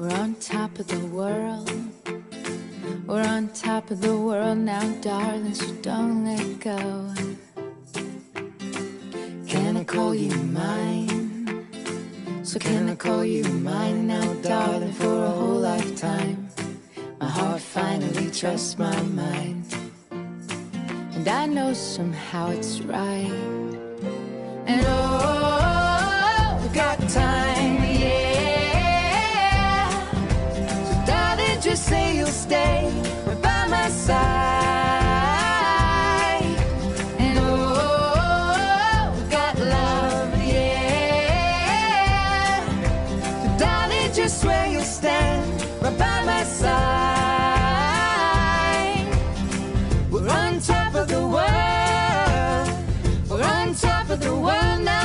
We're on top of the world. We're on top of the world now, darling, so don't let go. Can I call you mine? So can I call you mine now, darling, for a whole lifetime? My heart finally trusts my mind, and I know somehow it's right. And oh, we got time, yeah. So darling, just say you'll stay right by my side. And oh, we got love, yeah. So darling, just swear you'll stand right by my side. We're on top of the world. We're on top of the world now.